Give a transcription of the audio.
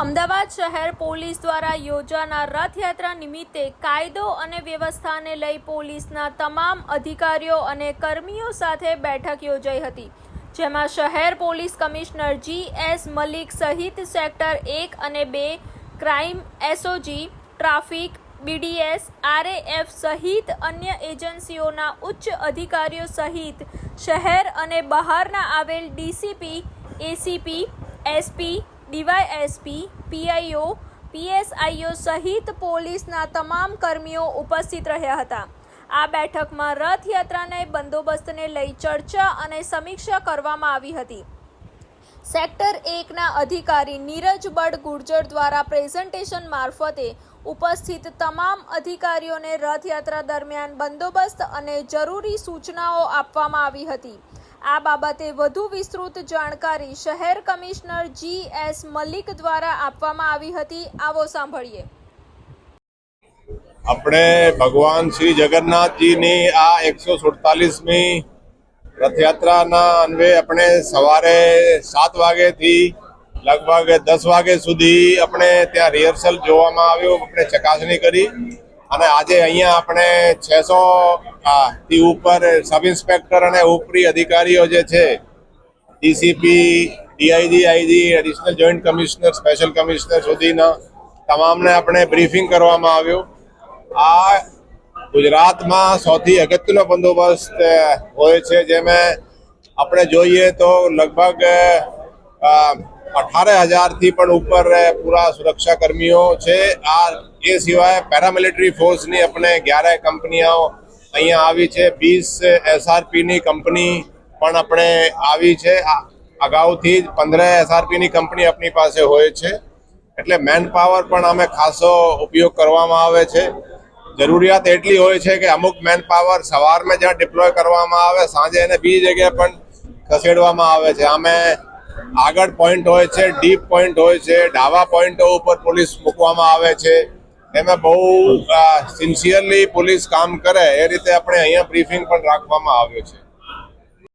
અમદાવાદ શહેર પોલીસ દ્વારા યોજાનાર રથયાત્રા નિમિત્તે કાયદો અને વ્યવસ્થાને લઈ પોલીસના તમામ અધિકારીઓ અને કર્મીઓ સાથે બેઠક યોજાઈ હતી, જેમાં શહેર પોલીસ કમિશનર GS મલિક સહિત સેક્ટર 1 અને 2 crime SOG, traffic, BDS, RAF સહિત અન્ય એજન્સીઓના ઉચ્ચ અધિકારીઓ સહિત શહેર અને બહારના આવેલ DCP, ACP, SP, DYSP, PIO, PSIO સહિત પોલીસના તમામ કર્મીઓ ઉપસ્થિત રહ્યા હતા। આ બેઠકમાં રથયાત્રાના બંદોબસ્તને લઈ ચર્ચા અને સમીક્ષા કરવામાં આવી હતી। સેક્ટર 1ના અધિકારી નીરજ બડ ગુર્જર દ્વારા પ્રેઝન્ટેશન મારફતે ઉપસ્થિત તમામ અધિકારીઓને રથયાત્રા દરમિયાન બંદોબસ્ત અને જરૂરી સૂચનાઓ આપવામાં આવી હતી। આ બાબતે વધુ વિસ્તૃત જાણકારી શહેર કમિશનર GS મલિક દ્વારા આપવામાં આવી હતી। આવો સાંભળીએ। આપણે ભગવાન શ્રી જગન્નાથજીની આ 147મી રથયાત્રાના અન્વયે આપણે સવારે 7 વાગ્યાથી લગભગ 10 વાગ્યા સુધી આપણે ત્યાં રિહર્સલ જોવામાં આવ્યું, આપણે ચકાસણી કરી અને આજે અહીંયા આપણે 600 થી ઉપર સબ ઇન્સ્પેક્ટર અને ઉપરી અધિકારીઓ જે છે DCP, DIG, IG, additional joint commissioner, special commissioner સુધીના તમામને આપણે બ્રીફિંગ કરવામાં આવ્યું। આ ગુજરાતમાં સૌથી અગત્યનો બંદોબસ્ત હોય છે, જેમાં આપણે જોઈએ તો લગભગ 18,000થી પણ ઉપર પૂરા સુરક્ષા કર્મીઓ છે। એ સિવાય પેરામિલિટરી ફોર્સની આપણે 11 કંપનીઓ અહીંયા આવી છે, 20 SRPની કંપની પણ આપણે આવી છે। અગાઉથી જ 15 SRPની કંપની આપણી પાસે હોય છે, એટલે મેન પાવર પણ અમે ખાસો ઉપયોગ કરવામાં આવે છે। જરૂરિયાત એટલી હોય છે કે અમુક મેન પાવર સવારમાં જ્યાં ડિપ્લોય કરવામાં આવે, સાંજે એને બીજી જગ્યાએ પણ ખસેડવામાં આવે છે। અમે આગળ પોઈન્ટ હોય છે, ડીપ પોઈન્ટ હોય છે, ઢાબા પોઈન્ટો ઉપર પોલીસ મૂકવામાં આવે છે। એમાં બહુ સિન્સિયરલી પોલીસ કામ કરે એ રીતે આપણે અહીંયા બ્રીફિંગ પણ રાખવામાં આવ્યો છે।